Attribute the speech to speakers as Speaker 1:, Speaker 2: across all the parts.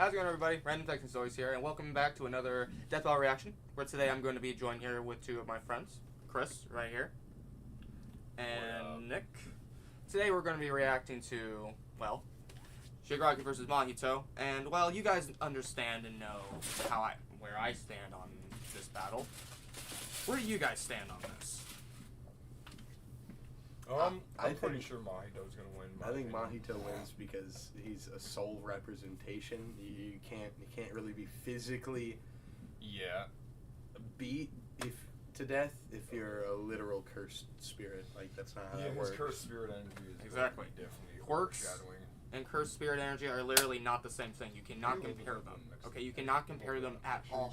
Speaker 1: How's it going, everybody? Random Texans always here, and welcome back to another Death Bell reaction, where today I'm going to be joined here with two of my friends, Chris, right here, and Nick. Today we're going to be reacting to, well, Shigaraki versus Mahito, and, well, you guys understand and know where I stand on this battle. Where do you guys stand on this?
Speaker 2: I'm pretty sure Mahito's gonna win.
Speaker 3: I think Mahito wins because he's a soul representation. You can't really be physically beat to death if you're a literal cursed spirit. Like, that's not how that works.
Speaker 2: His cursed spirit energy is
Speaker 1: exactly
Speaker 2: definitely
Speaker 1: quirks
Speaker 2: foreshadowing.
Speaker 1: And cursed spirit energy are literally not the same thing. You cannot compare them. Okay, you cannot compare them at all.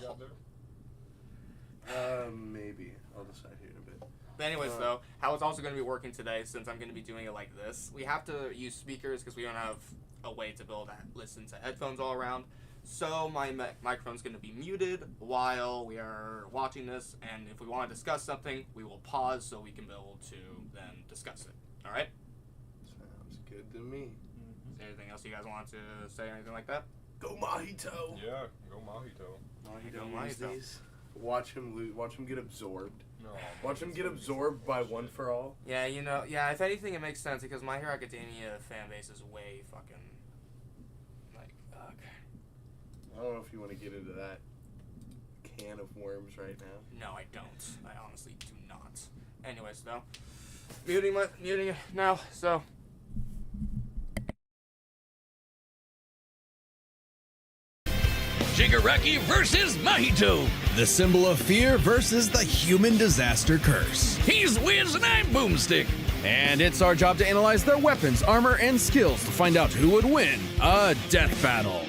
Speaker 3: Maybe I'll decide here in a bit.
Speaker 1: But anyways, though, how it's also going to be working today, since I'm going to be doing it like this, we have to use speakers because we don't have a way to listen to headphones all around. So my microphone's going to be muted while we are watching this, and if we want to discuss something, we will pause so we can be able to then discuss it. All right?
Speaker 3: Sounds good to me.
Speaker 1: Is there anything else you guys want to say or anything like that?
Speaker 3: Go Mahito!
Speaker 2: Yeah, go Mahito.
Speaker 1: Mahito.
Speaker 3: Watch him get absorbed.
Speaker 2: No,
Speaker 3: Watch him get absorbed by One for All.
Speaker 1: Yeah, you know, if anything, it makes sense because My Hero Academia fan base is way fucking, like, ugh.
Speaker 3: I don't know if you want to get into that can of worms right now.
Speaker 1: No, I don't. I honestly do not. Anyways, though, muting it now, so.
Speaker 4: Shigaraki versus Mahito.
Speaker 5: The symbol of fear versus the human disaster curse.
Speaker 4: He's Wiz and I'm Boomstick.
Speaker 5: And it's our job to analyze their weapons, armor, and skills to find out who would win a death battle.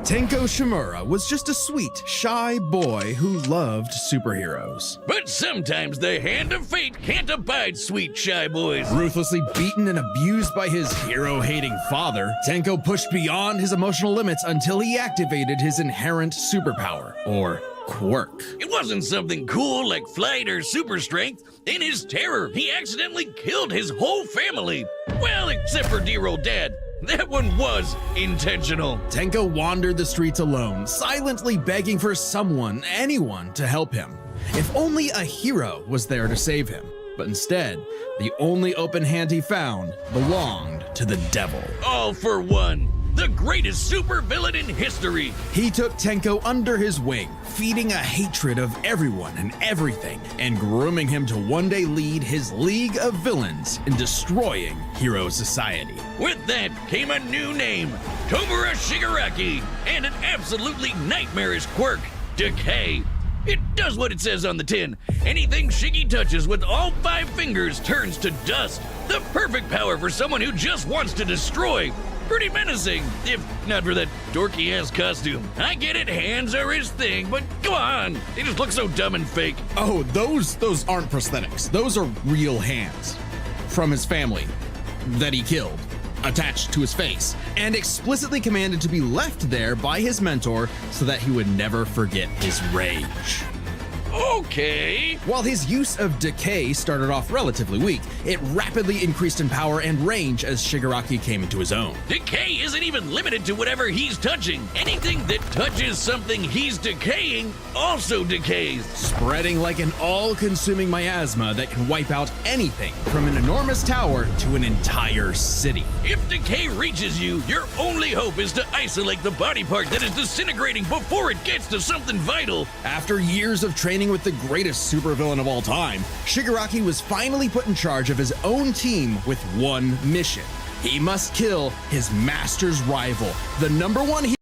Speaker 5: Tenko Shimura was just a sweet, shy boy who loved superheroes.
Speaker 4: But sometimes the hand of fate can't abide sweet shy boys.
Speaker 5: Ruthlessly beaten and abused by his hero-hating father, Tenko pushed beyond his emotional limits until he activated his inherent superpower, or quirk.
Speaker 4: It wasn't something cool like flight or super strength. In his terror, he accidentally killed his whole family. Well, except for dear old dad. That one was intentional.
Speaker 5: Tenko wandered the streets alone, silently begging for someone, anyone, to help him. If only a hero was there to save him. But instead, the only open hand he found belonged to the devil.
Speaker 4: All for one. The greatest supervillain in history.
Speaker 5: He took Tenko under his wing, feeding a hatred of everyone and everything, and grooming him to one day lead his league of villains in destroying hero society.
Speaker 4: With that came a new name, Tomura Shigaraki, and an absolutely nightmarish quirk, Decay. It does what it says on the tin. Anything Shiggy touches with all 5 fingers turns to dust. The perfect power for someone who just wants to destroy. Pretty menacing, if not for that dorky-ass costume. I get it, hands are his thing, but come on, they just look so dumb and fake.
Speaker 5: Oh, those aren't prosthetics. Those are real hands from his family that he killed, attached to his face, and explicitly commanded to be left there by his mentor so that he would never forget his rage.
Speaker 4: Okay.
Speaker 5: While his use of Decay started off relatively weak, it rapidly increased in power and range as Shigaraki came into his own.
Speaker 4: Decay isn't even limited to whatever he's touching. Anything that touches something he's decaying also decays.
Speaker 5: Spreading like an all-consuming miasma that can wipe out anything from an enormous tower to an entire city.
Speaker 4: If Decay reaches you, your only hope is to isolate the body part that is disintegrating before it gets to something vital.
Speaker 5: After years of training with the greatest supervillain of all time, Shigaraki was finally put in charge of his own team with one mission. He must kill his master's rival, the #1 hero.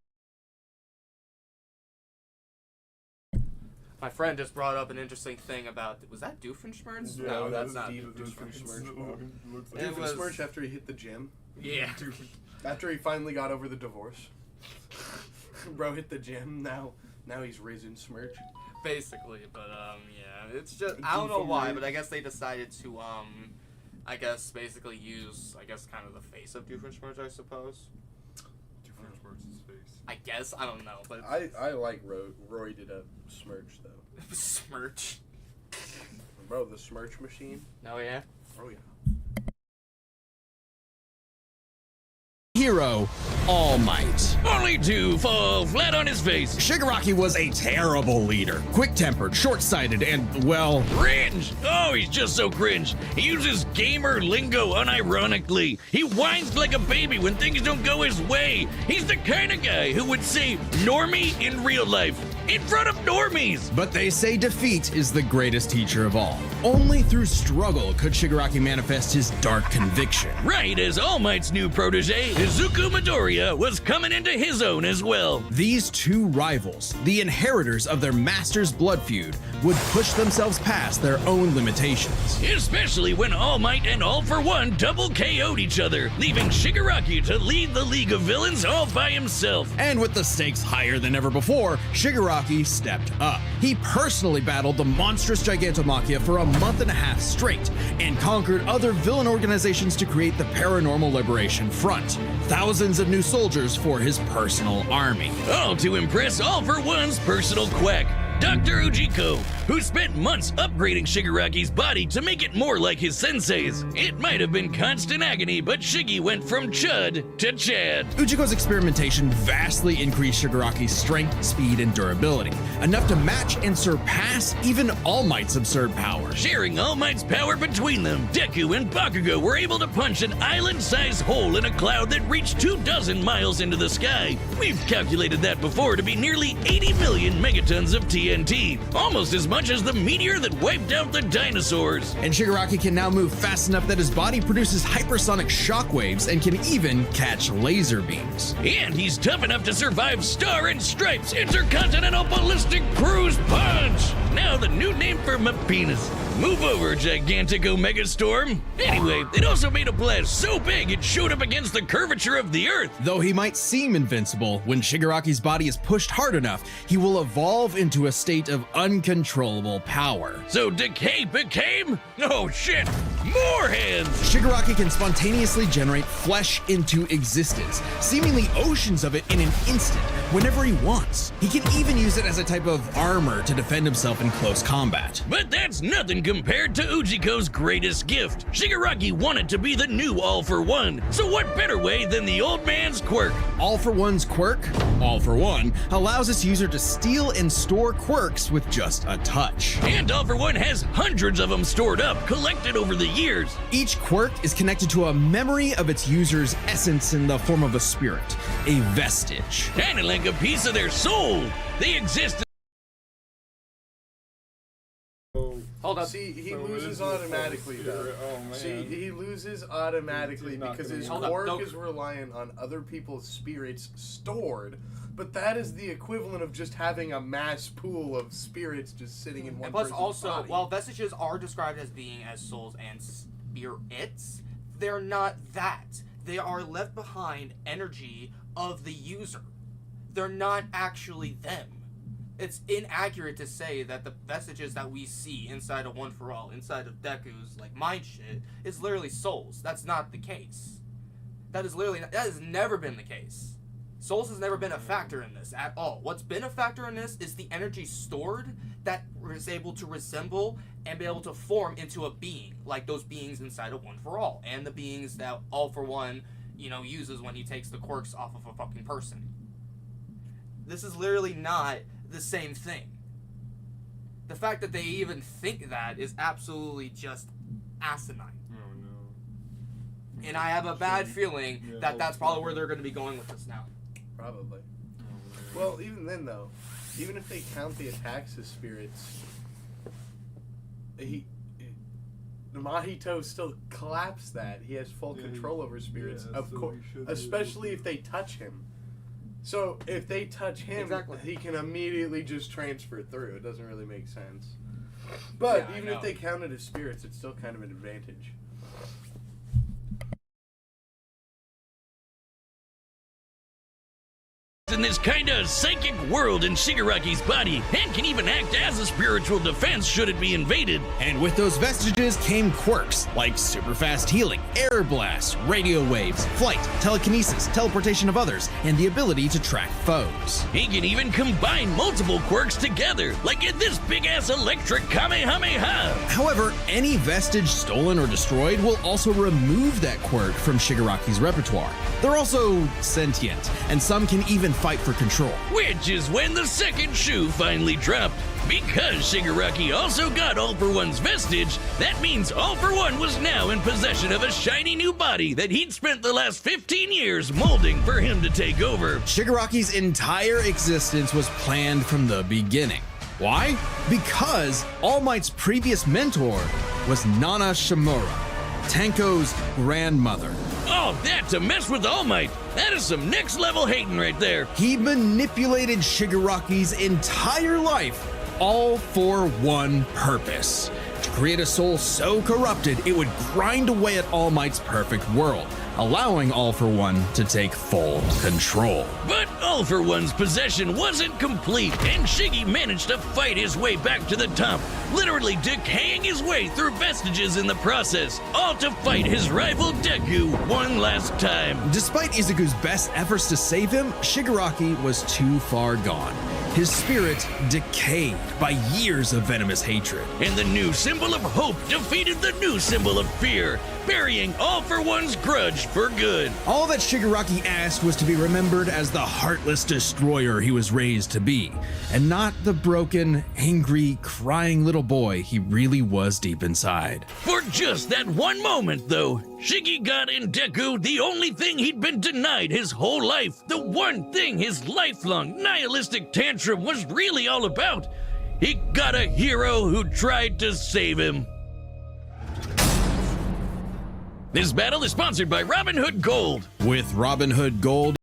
Speaker 1: My friend just brought up an interesting thing about, was that Doofenshmirtz?
Speaker 3: Yeah,
Speaker 1: No, that's
Speaker 3: was
Speaker 1: not
Speaker 3: Doofenshmirtz.
Speaker 1: It was-
Speaker 3: Doofenshmirtz after he hit the gym.
Speaker 1: Yeah.
Speaker 3: After he finally got over the divorce. Bro hit the gym, now he's risen Smirch.
Speaker 1: Basically, but yeah, it's just, I don't know why, but I guess they decided to I guess basically use, I guess, kind of the face of Doofenshmirtz, I suppose.
Speaker 2: Doofenshmirtz's face.
Speaker 1: I guess, I don't know, but
Speaker 3: I like Roy did a Smirch though.
Speaker 1: Smirch.
Speaker 3: Bro, the Smirch machine.
Speaker 1: Oh yeah.
Speaker 3: Oh yeah.
Speaker 5: hero, All Might.
Speaker 4: Only to fall flat on his face.
Speaker 5: Shigaraki was a terrible leader, quick-tempered, short-sighted, and, well,
Speaker 4: Cringe! Oh, he's just so cringe. He uses gamer lingo unironically. He whines like a baby when things don't go his way. He's the kind of guy who would say normie in real life, in front of normies.
Speaker 5: but they say defeat is the greatest teacher of all. Only through struggle could Shigaraki manifest his dark conviction.
Speaker 4: Right as All Might's new protege, Izuku Midoriya, was coming into his own as well.
Speaker 5: These two rivals, the inheritors of their master's blood feud, would push themselves past their own limitations.
Speaker 4: Especially when All Might and All For One double KO'd each other, leaving Shigaraki to lead the League of Villains all by himself.
Speaker 5: And with the stakes higher than ever before, Shigaraki stepped up. He personally battled the monstrous Gigantomachia for a month and a half straight, and conquered other villain organizations to create the Paranormal Liberation Front. Thousands of new soldiers for his personal army.
Speaker 4: All to impress All For One's personal quack, Dr. Ujiko, who spent months upgrading Shigaraki's body to make it more like his sensei's. It might have been constant agony, but Shiggy went from Chud to Chad.
Speaker 5: Ujiko's experimentation vastly increased Shigaraki's strength, speed, and durability, enough to match and surpass even All Might's absurd power.
Speaker 4: Sharing All Might's power between them, Deku and Bakugo were able to punch an island-sized hole in a cloud that reached 24 miles into the sky. We've calculated that before to be nearly 80 million megatons of TNT, almost as much as the meteor that wiped out the dinosaurs.
Speaker 5: And Shigaraki can now move fast enough that his body produces hypersonic shockwaves and can even catch laser beams.
Speaker 4: And he's tough enough to survive Star and Stripes' Intercontinental Ballistic Cruise Punch! Now the new name for my penis. Move over, gigantic Omega Storm. Anyway, it also made a blast so big it showed up against the curvature of the Earth.
Speaker 5: Though he might seem invincible, when Shigaraki's body is pushed hard enough, he will evolve into a state of uncontrollable power.
Speaker 4: So Decay became? Oh shit, more hands!
Speaker 5: Shigaraki can spontaneously generate flesh into existence, seemingly oceans of it in an instant, whenever he wants. He can even use it as a type of armor to defend himself in close combat.
Speaker 4: But that's nothing compared to Ujiko's greatest gift. Shigaraki wanted to be the new All For One, so what better way than the old man's quirk?
Speaker 5: All For One's quirk, All For One, allows its user to steal and store quirks with just a touch.
Speaker 4: And All For One has hundreds of them stored up, collected over the years.
Speaker 5: Each quirk is connected to a memory of its user's essence in the form of a spirit, a vestige.
Speaker 4: Kinda like a piece of their soul. They exist.
Speaker 1: Hold up.
Speaker 3: See, he
Speaker 2: So
Speaker 3: loses
Speaker 2: is the
Speaker 3: automatically
Speaker 2: full
Speaker 3: though.
Speaker 2: spirit. Oh, man.
Speaker 3: See, he loses automatically
Speaker 2: He's not
Speaker 3: because
Speaker 2: gonna
Speaker 3: his
Speaker 2: win.
Speaker 1: Hold up,
Speaker 3: quirk
Speaker 1: don't-
Speaker 3: is reliant on other people's spirits stored. But that is the equivalent of just having a mass pool of spirits just sitting in one
Speaker 1: And plus,
Speaker 3: person's
Speaker 1: also,
Speaker 3: body.
Speaker 1: while vestiges are described as being as souls and spirits, they're not that. They are left behind energy of the user. They're not actually them. It's inaccurate to say that the vestiges that we see inside of One For All, inside of Deku's like mind shit, is literally souls. That's not the case. That has never been the case. Souls has never been a factor in this at all. What's been a factor in this is the energy stored that is able to resemble and be able to form into a being, like those beings inside of One For All, and the beings that All For One, uses when he takes the quirks off of a fucking person. This is literally not the same thing. The fact that they even think that is absolutely just asinine.
Speaker 2: Oh no.
Speaker 1: And I have a bad feeling
Speaker 2: Yeah,
Speaker 1: that that's probably
Speaker 2: hopefully.
Speaker 1: where they're going to be going with this now.
Speaker 3: Probably.
Speaker 2: Oh, man.
Speaker 3: Well, even then though, even if they count the attacks as spirits, Mahito still collapsed that. He has full
Speaker 2: Yeah,
Speaker 3: control over spirits,
Speaker 2: yeah,
Speaker 3: of
Speaker 2: so
Speaker 3: course,
Speaker 2: he should be
Speaker 3: especially
Speaker 2: able
Speaker 3: if they touch him. So if they touch him,
Speaker 1: Exactly.
Speaker 3: he can immediately just transfer through. It doesn't really make sense. But
Speaker 1: Yeah, I
Speaker 3: even
Speaker 1: know.
Speaker 3: if they count it as spirits, it's still kind of an advantage.
Speaker 4: in this kinda psychic world in Shigaraki's body and can even act as a spiritual defense should it be invaded.
Speaker 5: And with those vestiges came quirks like super fast healing, air blasts, radio waves, flight, telekinesis, teleportation of others, and the ability to track foes.
Speaker 4: He can even combine multiple quirks together, like in this big-ass electric Kamehameha.
Speaker 5: However, any vestige stolen or destroyed will also remove that quirk from Shigaraki's repertoire. They're also sentient, and some can even fight for control.
Speaker 4: Which is when the second shoe finally dropped. Because Shigaraki also got All For One's vestige, that means All For One was now in possession of a shiny new body that he'd spent the last 15 years molding for him to take over.
Speaker 5: Shigaraki's entire existence was planned from the beginning. Why? Because All Might's previous mentor was Nana Shimura, Tenko's grandmother.
Speaker 4: Oh, that to mess with All Might. That is some next level hating right there.
Speaker 5: He manipulated Shigaraki's entire life, all for one purpose: to create a soul so corrupted it would grind away at All Might's perfect world, allowing All For One to take full control.
Speaker 4: But All For One's possession wasn't complete, and Shiggy managed to fight his way back to the top, literally decaying his way through vestiges in the process, all to fight his rival Deku one last time.
Speaker 5: Despite Izuku's best efforts to save him, Shigaraki was too far gone. His spirit decayed by years of venomous hatred.
Speaker 4: And the new symbol of hope defeated the new symbol of fear, burying All For One's grudge for good.
Speaker 5: All that Shigaraki asked was to be remembered as the heartless destroyer he was raised to be, and not the broken, angry, crying little boy he really was deep inside.
Speaker 4: For just that one moment, though, Shiggy got in Deku the only thing he'd been denied his whole life, the one thing his lifelong nihilistic tantrum was really all about. He got a hero who tried to save him. This battle is sponsored by Robin Hood Gold.
Speaker 5: With Robin Hood Gold,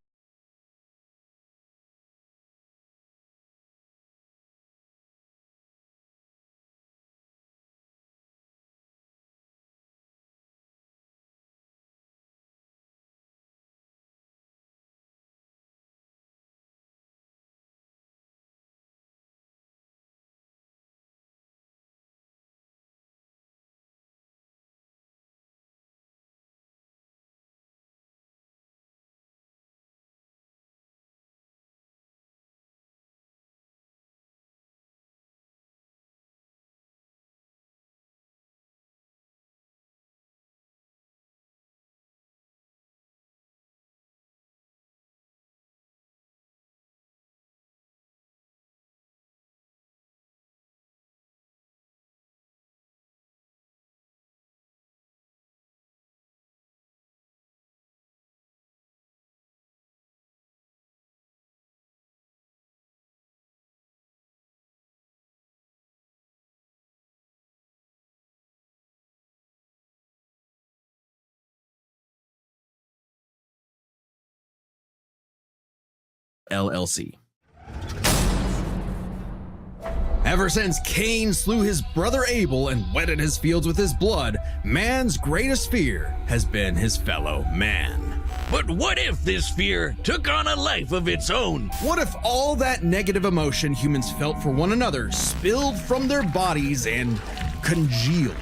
Speaker 5: LLC. Ever since Cain slew his brother Abel and wetted his fields with his blood, man's greatest fear has been his fellow man.
Speaker 4: But what if this fear took on a life of its own?
Speaker 5: What if all that negative emotion humans felt for one another spilled from their bodies and congealed,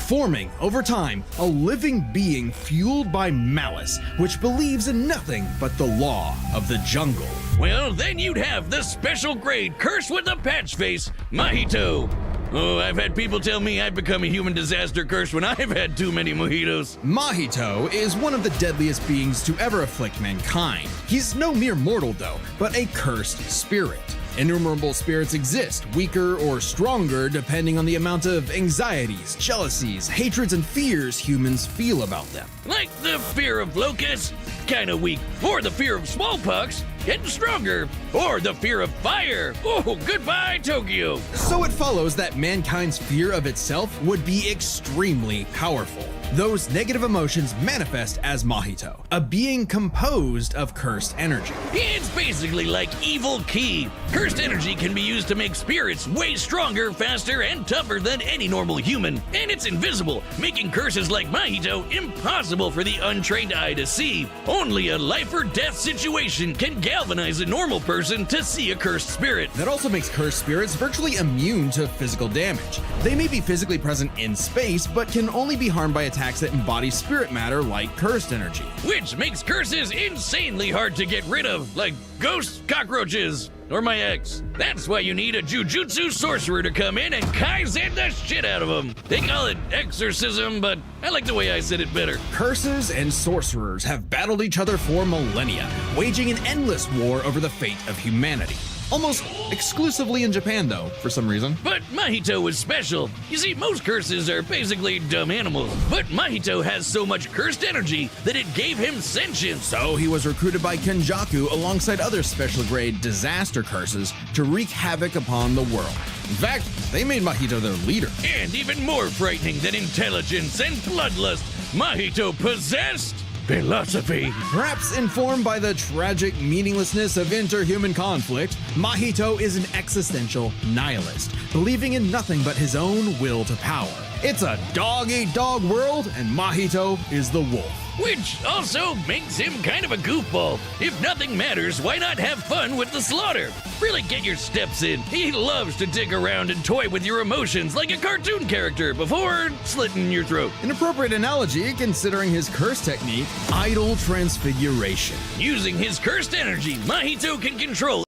Speaker 5: forming, over time, a living being fueled by malice, which believes in nothing but the law of the jungle?
Speaker 4: Well, then you'd have the special grade curse with a patch face, Mahito. Oh, I've had people tell me I've become a human disaster curse when I've had too many mojitos.
Speaker 5: Mahito is one of the deadliest beings to ever afflict mankind. He's no mere mortal, though, but a cursed spirit. Innumerable spirits exist, weaker or stronger depending on the amount of anxieties, jealousies, hatreds, and fears humans feel about them.
Speaker 4: Like the fear of locusts, kinda weak. Or the fear of smallpox, getting stronger. Or the fear of fire. Oh, goodbye, Tokyo.
Speaker 5: So it follows that mankind's fear of itself would be extremely powerful. those negative emotions manifest as Mahito, a being composed of cursed energy.
Speaker 4: It's basically like evil ki. Cursed energy can be used to make spirits way stronger, faster, and tougher than any normal human. And it's invisible, making curses like Mahito impossible for the untrained eye to see. Only a life or death situation can galvanize a normal person to see a cursed spirit.
Speaker 5: That also makes cursed spirits virtually immune to physical damage. They may be physically present in space, but can only be harmed by attacks that embody spirit matter like cursed energy.
Speaker 4: Which makes curses insanely hard to get rid of, like ghosts, cockroaches, or my ex. That's why you need a jujutsu sorcerer to come in and kaizen the shit out of them. They call it exorcism, but I like the way I said it better.
Speaker 5: Curses and sorcerers have battled each other for millennia, waging an endless war over the fate of humanity. Almost exclusively in Japan, though, for some reason.
Speaker 4: But Mahito was special. You see, most curses are basically dumb animals. But Mahito has so much cursed energy that it gave him sentience.
Speaker 5: So he was recruited by Kenjaku alongside other special grade disaster curses to wreak havoc upon the world. In fact, they made Mahito their leader.
Speaker 4: And even more frightening than intelligence and bloodlust, Mahito possessed philosophy.
Speaker 5: Perhaps informed by the tragic meaninglessness of interhuman conflict, Mahito is an existential nihilist, believing in nothing but his own will to power. It's a dog-eat-dog world, and Mahito is the wolf.
Speaker 4: Which also makes him kind of a goofball. If nothing matters, why not have fun with the slaughter? Really get your steps in. He loves to dig around and toy with your emotions like a cartoon character before slitting your throat.
Speaker 5: An appropriate analogy considering his curse technique, idle transfiguration.
Speaker 4: Using his cursed energy, Mahito can control.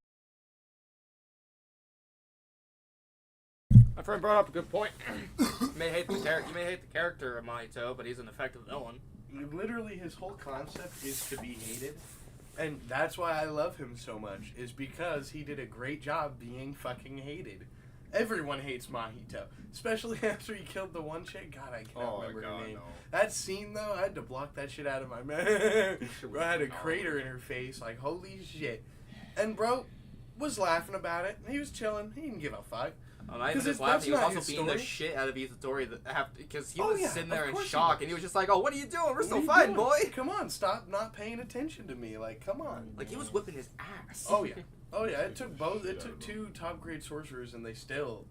Speaker 1: My friend brought up a good point. You may hate the character of Mahito, but he's an effective villain.
Speaker 3: Literally, his whole concept is to be hated. And that's why I love him so much, is because he did a great job being fucking hated. Everyone hates Mahito, especially after he killed the one chick. God, I cannot remember her name.
Speaker 2: No.
Speaker 3: That scene, though, I had to block that shit out of my mind. Bro, I had a crater in her face, like, holy shit. And bro was laughing about it. He was chilling. He didn't give a fuck.
Speaker 1: Not even just laughing, he was also beating the shit out of Itadori because he was sitting there in shock, and he was just like, "Oh, what are you doing? We're still fighting, boy!
Speaker 3: Come on, stop not paying attention to me. Like, come on."
Speaker 1: Like, he was whipping his ass.
Speaker 3: Oh yeah, oh yeah. It took both. It took two top grade sorcerers, and they still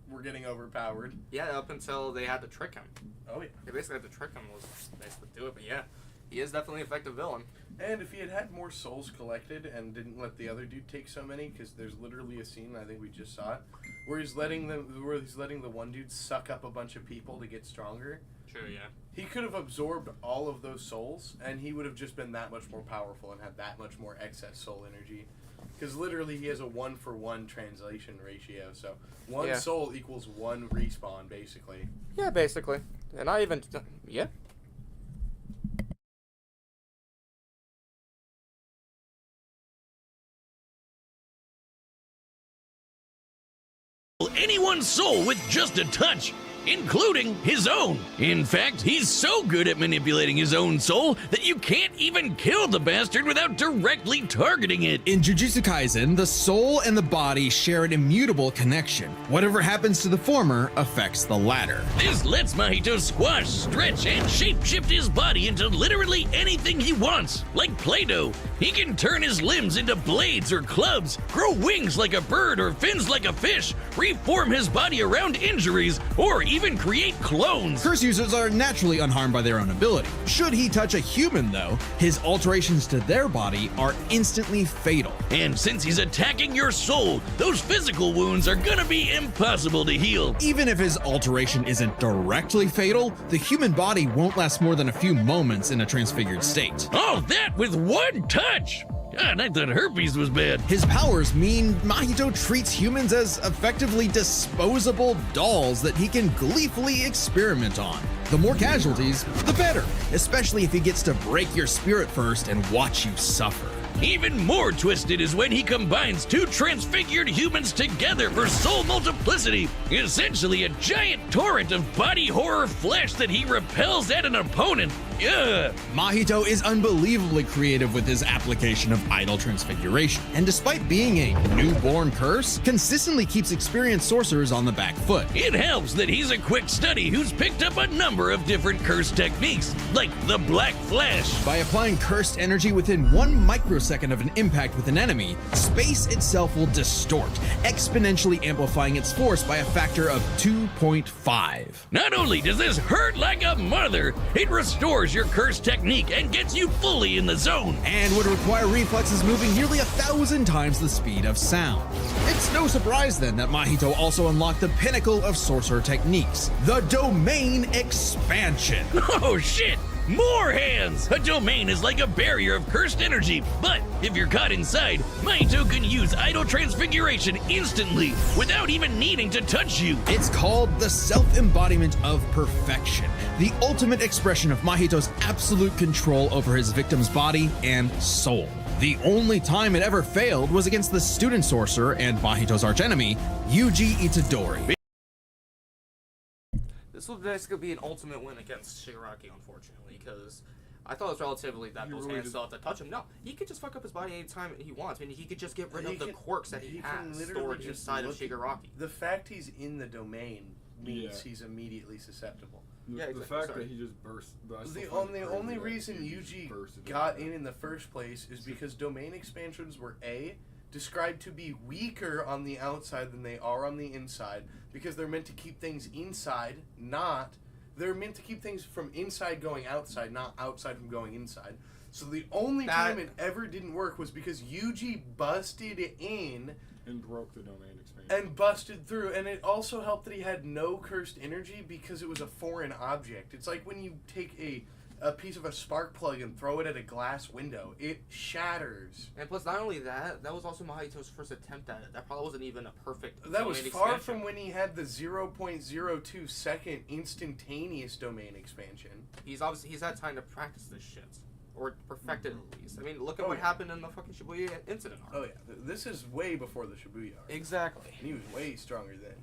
Speaker 3: were getting overpowered.
Speaker 1: Yeah, up until they had to trick him.
Speaker 3: Oh yeah.
Speaker 1: They basically had to trick him was basically do it, but yeah, he is definitely an effective villain.
Speaker 3: And if he had had more souls collected and didn't let the other dude take so many, because there's literally a scene, I think we just saw it, where he's letting the one dude suck up a bunch of people to get stronger.
Speaker 1: True, yeah.
Speaker 3: He could have absorbed all of those souls, and he would have just been that much more powerful and had that much more excess soul energy. Because literally he has a 1-for-1 translation ratio, so one soul equals one respawn, basically.
Speaker 1: Yeah, basically. And I even... Yeah.
Speaker 4: Anyone's soul with just a touch, including his own. In fact, he's so good at manipulating his own soul that you can't even kill the bastard without directly targeting it.
Speaker 5: In Jujutsu Kaisen, the soul and the body share an immutable connection. Whatever happens to the former affects the latter.
Speaker 4: This lets Mahito squash, stretch, and shape-shift his body into literally anything he wants. Like Play-Doh, he can turn his limbs into blades or clubs, grow wings like a bird or fins like a fish, reform his body around injuries, or even create clones.
Speaker 5: Curse users are naturally unharmed by their own ability. Should he touch a human, though, his alterations to their body are instantly fatal.
Speaker 4: And since he's attacking your soul, those physical wounds are gonna be impossible to heal.
Speaker 5: Even if his alteration isn't directly fatal, the human body won't last more than a few moments in a transfigured state.
Speaker 4: All that with one touch! God, I thought herpes was bad.
Speaker 5: His powers mean Mahito treats humans as effectively disposable dolls that he can gleefully experiment on. The more casualties, the better, especially if he gets to break your spirit first and watch you suffer.
Speaker 4: Even more twisted is when he combines two transfigured humans together for soul multiplicity, essentially a giant torrent of body horror flesh that he repels at an opponent. Ugh.
Speaker 5: Mahito is unbelievably creative with his application of idol transfiguration, and despite being a newborn curse, consistently keeps experienced sorcerers on the back foot.
Speaker 4: It helps that he's a quick study who's picked up a number of different curse techniques, like the Black Flash.
Speaker 5: By applying cursed energy within 1 microsecond of an impact with an enemy, space itself will distort, exponentially amplifying its force by a factor of 2.5.
Speaker 4: Not only does this hurt like a mother, it restores your curse technique and gets you fully in the zone.
Speaker 5: And would require reflexes moving nearly 1,000 times the speed of sound. It's no surprise then that Mahito also unlocked the pinnacle of sorcerer techniques, the Domain Expansion.
Speaker 4: Oh shit! More hands! A domain is like a barrier of cursed energy, but if you're caught inside, Mahito can use idol transfiguration instantly without even needing to touch you.
Speaker 5: It's called the self-embodiment of perfection, the ultimate expression of Mahito's absolute control over his victim's body and soul. The only time it ever failed was against the student sorcerer and Mahito's archenemy, Yuji Itadori.
Speaker 1: This will basically be an ultimate win against Shigaraki, unfortunately, because I thought it was relatively that those hands still have to touch him. No, he could just fuck up his body anytime he wants. I mean, he could just get rid of the quirks that he has stored inside of Shigaraki.
Speaker 3: The fact he's in the domain means he's immediately susceptible.
Speaker 2: Yeah,
Speaker 1: exactly.
Speaker 2: The fact that he just burst.
Speaker 3: The only reason Yuji got in the first place is because domain expansions were described to be weaker on the outside than they are on the inside, because they're meant to keep things inside, they're meant to keep things from inside going outside, not outside from going inside. So the only time it ever didn't work was because Yuji busted in
Speaker 2: and broke the domain expansion.
Speaker 3: And busted through, and it also helped that he had no cursed energy because it was a foreign object. It's like when you take a piece of a spark plug and throw it at a glass window. It shatters.
Speaker 1: And plus, not only that, that was also Mahito's first attempt at it. That probably wasn't even a perfect
Speaker 3: That was
Speaker 1: domain
Speaker 3: far
Speaker 1: expansion.
Speaker 3: from when he had the 0.02 second instantaneous domain expansion.
Speaker 1: He's had time to practice this shit. Or perfect it at least. I mean, look at what happened in the fucking Shibuya incident arc.
Speaker 3: Oh yeah, this is way before the Shibuya arc.
Speaker 1: Exactly.
Speaker 3: And he was way stronger then.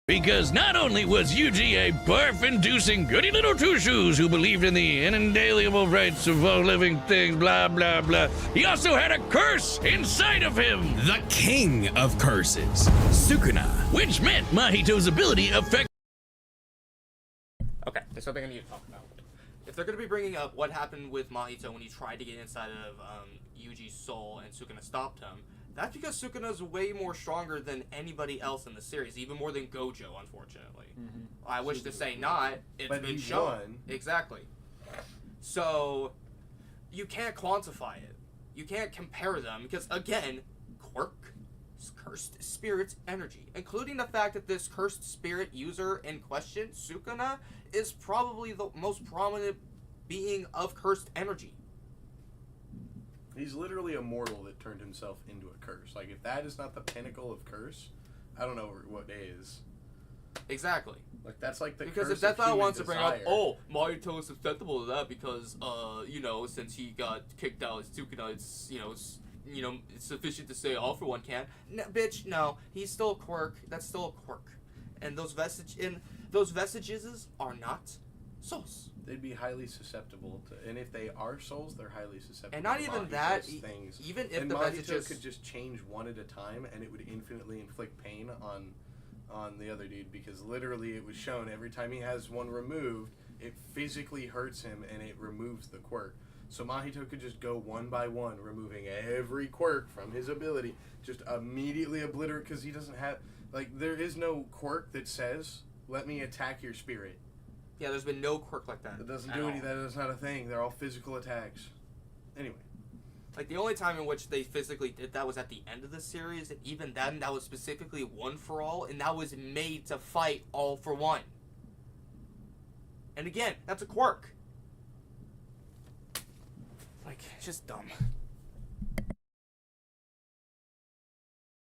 Speaker 4: Because not only was Yuji a barf-inducing goody little two-shoes who believed in the inalienable rights of all living things, blah, blah, blah, he also had a curse inside of him.
Speaker 5: The king of curses, Sukuna.
Speaker 4: Which meant Mahito's ability affected.
Speaker 1: Okay, there's something I need to talk about. If they're going to be bringing up what happened with Mahito when he tried to get inside of Yuji's soul and Sukuna stopped him, that's because Sukuna's way more stronger than anybody else in the series, even more than Gojo, unfortunately. I wish to say not. It's been shown.
Speaker 3: Won.
Speaker 1: Exactly. So, you can't quantify it. You can't compare them because, again, quirk, cursed spirit's energy, including the fact that this cursed spirit user in question, Sukuna, is probably the most prominent being of cursed energy.
Speaker 3: He's literally a mortal that turned himself into a curse. Like, if that is not the pinnacle of curse, I don't know what is.
Speaker 1: Exactly.
Speaker 3: Like, that's like the
Speaker 1: because
Speaker 3: curse
Speaker 1: if Death
Speaker 3: of human
Speaker 1: wants to bring up,
Speaker 3: desire.
Speaker 1: oh, Mahito is susceptible to that because, since he got kicked out as Sukuna, it's sufficient to say all for one can. No, bitch, no, he's still a quirk. That's still a quirk, and those vestiges are not souls.
Speaker 3: They'd be highly susceptible to, and if they are souls, they're highly susceptible.
Speaker 1: And not
Speaker 3: to
Speaker 1: even
Speaker 3: Mahito's
Speaker 1: that,
Speaker 3: things.
Speaker 1: even if
Speaker 3: and
Speaker 1: the
Speaker 3: Mahito
Speaker 1: vestiges
Speaker 3: could just change one at a time, and it would infinitely inflict pain on the other dude, because literally it was shown every time he has one removed, it physically hurts him and it removes the quirk. So Mahito could just go one by one, removing every quirk from his ability, just immediately obliterate, because he doesn't have, like, there is no quirk that says, let me attack your spirit.
Speaker 1: Yeah, there's been no quirk like that.
Speaker 3: It doesn't do any, that's not a thing. They're all physical attacks. Anyway.
Speaker 1: Like, the only time in which they physically did that was at the end of the series, and even then, that was specifically one for all, and that was made to fight all for one. And again, that's a quirk. Like, it's just dumb.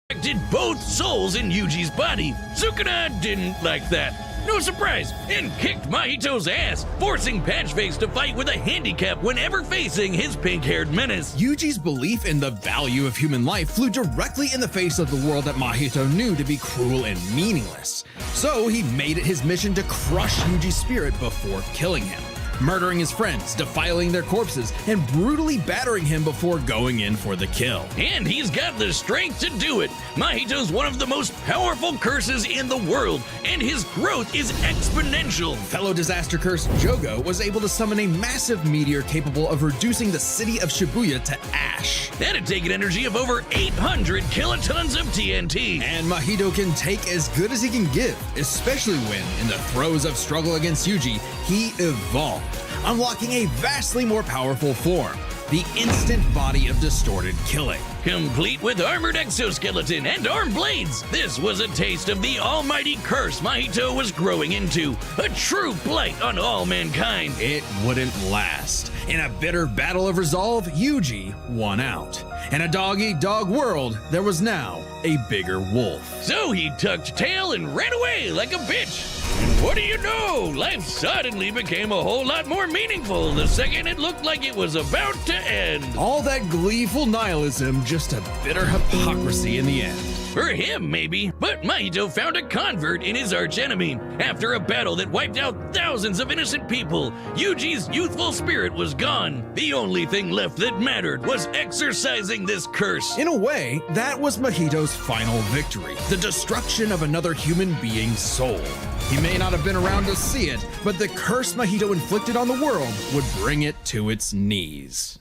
Speaker 4: Affected both souls in Yuji's body. Sukuna didn't like that. no surprise, and kicked Mahito's ass, forcing Patchface to fight with a handicap whenever facing his pink-haired menace.
Speaker 5: Yuji's belief in the value of human life flew directly in the face of the world that Mahito knew to be cruel and meaningless. So he made it his mission to crush Yuji's spirit before killing him, murdering his friends, defiling their corpses, and brutally battering him before going in for the kill.
Speaker 4: And he's got the strength to do it. Mahito's one of the most powerful curses in the world, and his growth is exponential.
Speaker 5: Fellow disaster curse Jogo was able to summon a massive meteor capable of reducing the city of Shibuya to ash.
Speaker 4: That'd take an energy of over 800 kilotons of TNT.
Speaker 5: And Mahito can take as good as he can give, especially when, in the throes of struggle against Yuji, he evolved, unlocking a vastly more powerful form, the instant body of distorted killing.
Speaker 4: Complete with armored exoskeleton and arm blades, this was a taste of the almighty curse Mahito was growing into, a true blight on all mankind.
Speaker 5: It wouldn't last. In a bitter battle of resolve, Yuji won out. In a dog-eat-dog world, there was now a bigger wolf.
Speaker 4: So he tucked tail and ran away like a bitch. And what do you know? Life suddenly became a whole lot more meaningful the second it looked like it was about to end.
Speaker 5: All that gleeful nihilism, just a bitter hypocrisy in the end.
Speaker 4: For him, maybe, but Mahito found a convert in his archenemy. After a battle that wiped out thousands of innocent people, Yuji's youthful spirit was gone. The only thing left that mattered was exorcising this curse.
Speaker 5: In a way, that was Mahito's final victory, the destruction of another human being's soul. He may not have been around to see it, but the curse Mahito inflicted on the world would bring it to its knees.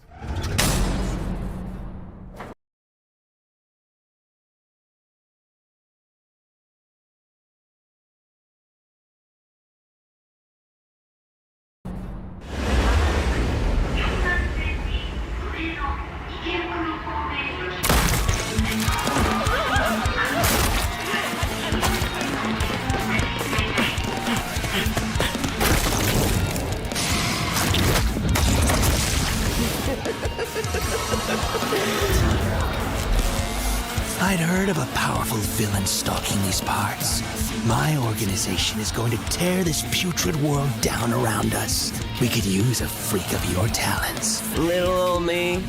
Speaker 6: I'd heard of a powerful villain stalking these parts. My organization is going to tear this putrid world down around us. We could use a freak of your talents.
Speaker 7: Little old me.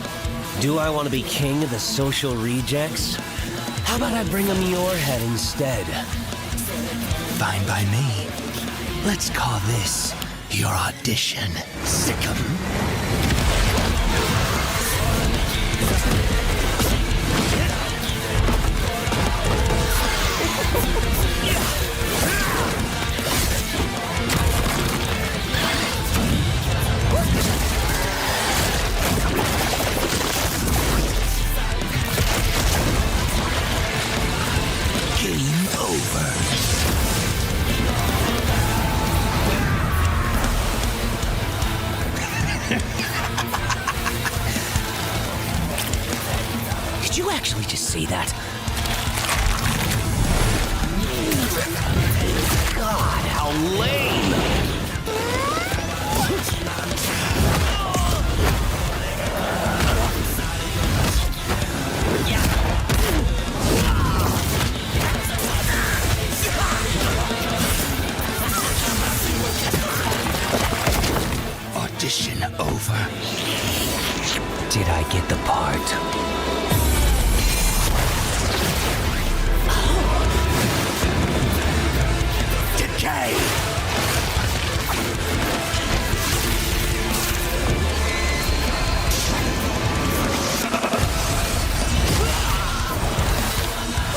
Speaker 7: Do I want to be king of the social rejects? How about I bring them your head instead?
Speaker 6: Fine by me. Let's call this your audition. Sick'em. Game over. Did you actually just say that? God, how lame! Audition over.
Speaker 7: Did I get the part?
Speaker 6: Decay!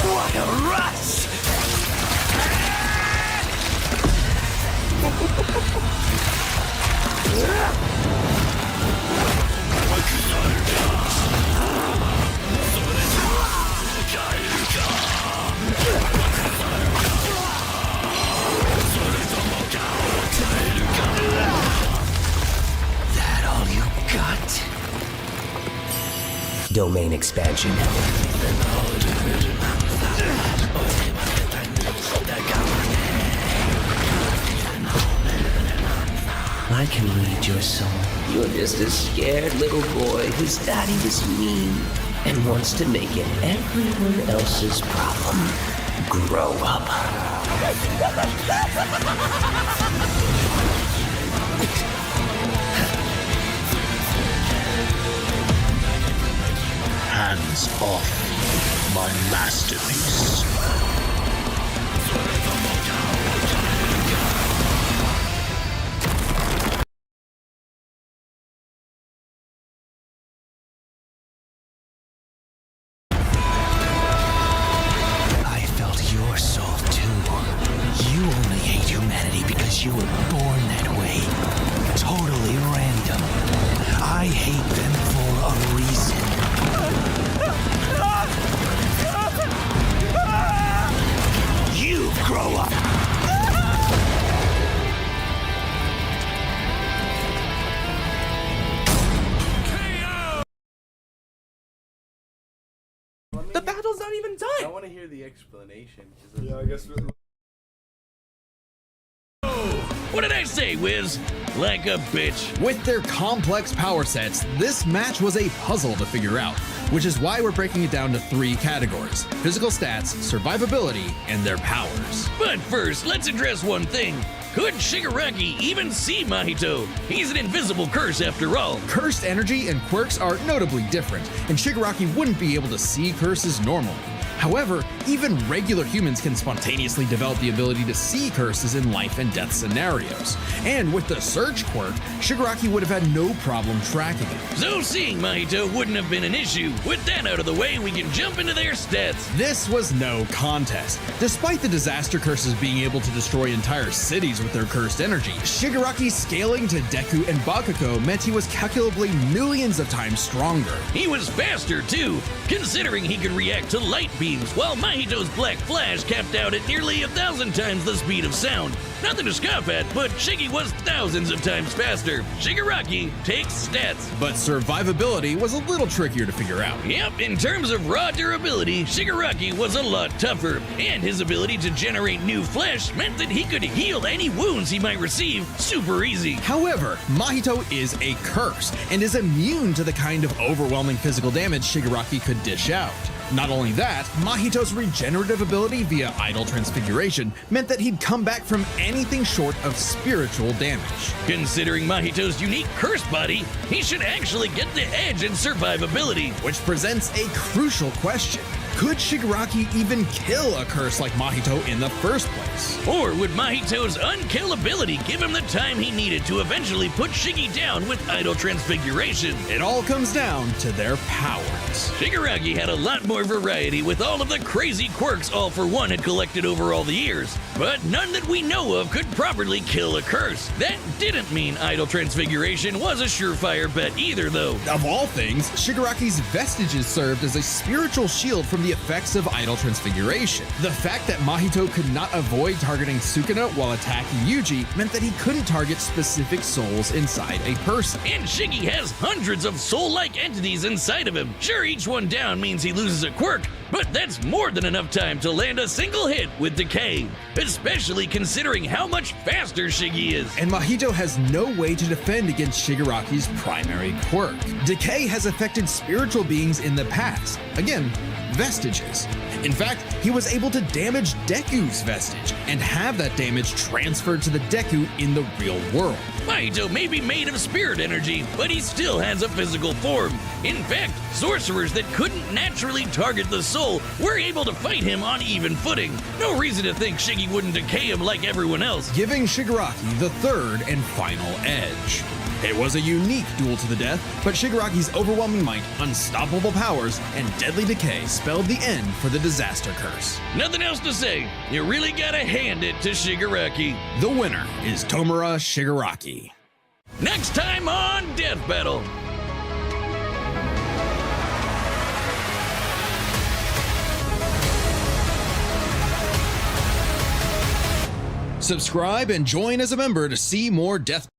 Speaker 6: What a rush! That all you got?
Speaker 7: Domain expansion. I can read your soul. You're just a scared little boy whose daddy was mean and wants to make it everyone else's problem. Grow up.
Speaker 6: Hands off my masterpiece. I felt your soul too. You only hate humanity because you were born that way. Totally random. I hate them for a reason. You grow up.
Speaker 1: The battle's not even
Speaker 3: I
Speaker 1: done.
Speaker 3: want to hear the explanation. 'Cause
Speaker 2: Yeah, I guess.
Speaker 4: What did I say, Wiz? Like a bitch.
Speaker 5: With their complex power sets, this match was a puzzle to figure out, which is why we're breaking it down to 3 categories: physical stats, survivability, and their powers.
Speaker 4: But first, let's address one thing. Could Shigaraki even see Mahito? He's an invisible curse after all.
Speaker 5: Cursed energy and quirks are notably different, and Shigaraki wouldn't be able to see curses normally. However, even regular humans can spontaneously develop the ability to see curses in life and death scenarios. And with the Search quirk, Shigaraki would have had no problem tracking it.
Speaker 4: So seeing Mahito wouldn't have been an issue. With that out of the way, we can jump into their stats.
Speaker 5: This was no contest. Despite the disaster curses being able to destroy entire cities with their cursed energy, Shigaraki's scaling to Deku and Bakugo meant he was calculably millions of times stronger.
Speaker 4: He was faster too, considering he could react to light beams, while Mahito's Black Flash capped out at nearly 1,000 times the speed of sound. Nothing to scoff at, but Shiggy was thousands of times faster. Shigaraki takes stats.
Speaker 5: But survivability was a little trickier to figure out.
Speaker 4: Yep, in terms of raw durability, Shigaraki was a lot tougher, and his ability to generate new flesh meant that he could heal any wounds he might receive super easy.
Speaker 5: However, Mahito is a curse and is immune to the kind of overwhelming physical damage Shigaraki could dish out. Not only that, Mahito's regenerative ability via idle transfiguration meant that he'd come back from anything short of spiritual damage.
Speaker 4: Considering Mahito's unique curse body, he should actually get the edge in survivability.
Speaker 5: Which presents a crucial question. Could Shigaraki even kill a curse like Mahito in the first place?
Speaker 4: Or would Mahito's unkillability give him the time he needed to eventually put Shiggy down with idle transfiguration?
Speaker 5: It all comes down to their powers.
Speaker 4: Shigaraki had a lot more variety with all of the crazy quirks All For One had collected over all the years, but none that we know of could properly kill a curse. That didn't mean idle transfiguration was a surefire bet either, though.
Speaker 5: Of all things, Shigaraki's vestiges served as a spiritual shield from the effects of idle transfiguration. The fact that Mahito could not avoid targeting Sukuna while attacking Yuji meant that he couldn't target specific souls inside a person.
Speaker 4: And Shiggy has hundreds of soul-like entities inside of him. Sure, each one down means he loses a quirk, but that's more than enough time to land a single hit with Decay, especially considering how much faster Shiggy is.
Speaker 5: And Mahito has no way to defend against Shigaraki's primary quirk. Decay has affected spiritual beings in the past. Again, vestiges. In fact, he was able to damage Deku's vestige and have that damage transferred to the Deku in the real world.
Speaker 4: Mahito may be made of spirit energy, but he still has a physical form. In fact, sorcerers that couldn't naturally target the soul were able to fight him on even footing. No reason to think Shiggy wouldn't decay him like everyone else.
Speaker 5: Giving Shigaraki the third and final edge. It was a unique duel to the death, but Shigaraki's overwhelming might, unstoppable powers, and deadly decay spelled the end for the disaster curse.
Speaker 4: Nothing else to say. You really gotta hand it to Shigaraki.
Speaker 5: The winner is Tomura Shigaraki.
Speaker 4: Next time on Death Battle.
Speaker 5: Subscribe and join as a member to see more Death.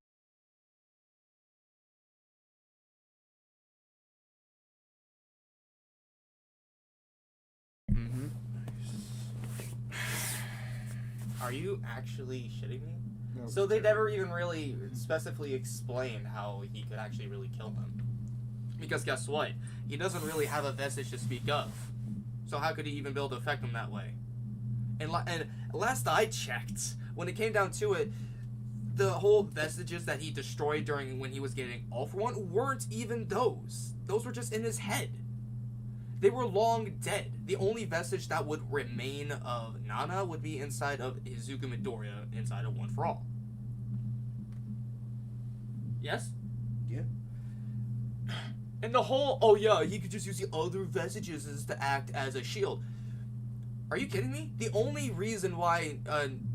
Speaker 1: Are you actually shitting me?
Speaker 2: No.
Speaker 1: So they never even really specifically explained how he could actually really kill him. Because guess what? He doesn't really have a vestige to speak of. So how could he even be able to affect him that way? And last I checked, when it came down to it, the whole vestiges that he destroyed during when he was getting All For One weren't even those. Those were just in his head. They were long dead. The only vestige that would remain of Nana would be inside of Izuku Midoriya, inside of One For All. Yes?
Speaker 3: Yeah.
Speaker 1: And the whole, oh yeah, he could just use the other vestiges as to act as a shield. Are you kidding me? The only reason why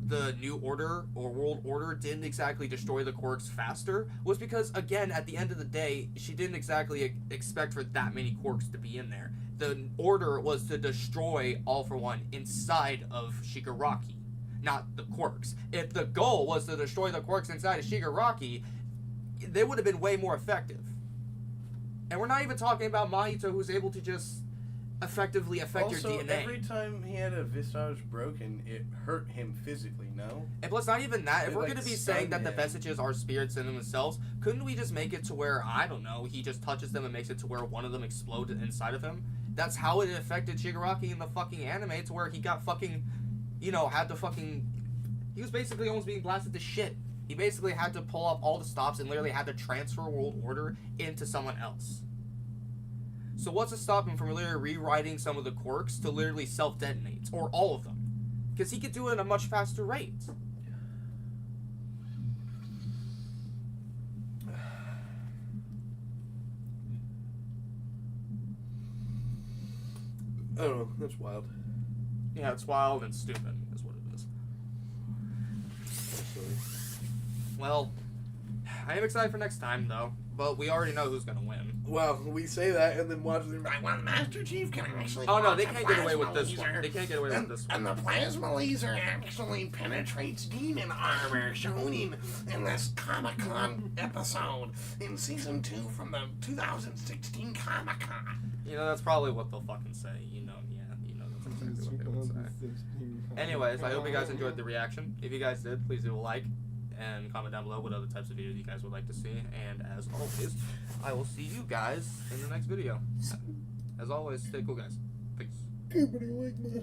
Speaker 1: the New Order or World Order didn't exactly destroy the Quirks faster was because, again, at the end of the day, she didn't exactly expect for that many Quirks to be in there. The order was to destroy All For One inside of Shigaraki, not the Quirks. If the goal was to destroy the Quirks inside of Shigaraki, they would have been way more effective. And we're not even talking about Mahito, who's able to just effectively affect
Speaker 3: Also,
Speaker 1: your DNA.
Speaker 3: every time he had a visage broken, it hurt him physically, no?
Speaker 1: And plus, not even that. If
Speaker 3: It,
Speaker 1: we're
Speaker 3: like,
Speaker 1: going to be saying that the
Speaker 3: stunned him.
Speaker 1: vestiges are spirits in themselves, couldn't we just make it to where, I don't know, he just touches them and makes it to where one of them explodes inside of him? That's how it affected Shigaraki in the fucking anime, to where he got fucking, had to fucking... He was basically almost being blasted to shit. He basically had to pull up all the stops and literally had to transfer World Order into someone else. So what's to stop him from literally rewriting some of the quirks to literally self-detonate? Or all of them? Because he could do it at a much faster rate.
Speaker 3: I don't know. That's wild.
Speaker 1: Yeah, it's wild and stupid, is what it is. Well, I am excited for next time, though. But we already know who's gonna win.
Speaker 3: Well, we say that and then watch them like, well, Master Chief can actually.
Speaker 1: Oh no, they
Speaker 3: launch a
Speaker 1: can't get away with
Speaker 3: plasma
Speaker 1: this one.
Speaker 3: laser.
Speaker 1: They can't get away with this one.
Speaker 3: And the plasma laser actually penetrates demon armor, shown in this Comic-Con episode in season 2 from the 2016 Comic-Con.
Speaker 1: That's probably what they'll fucking say. That's exactly what they would say. Anyways, I hope you guys enjoyed the reaction. If you guys did, please do a like and comment down below what other types of videos you guys would like to see. And as always, I will see you guys in the next video. As always, stay cool, guys. Peace.
Speaker 2: Anybody like me?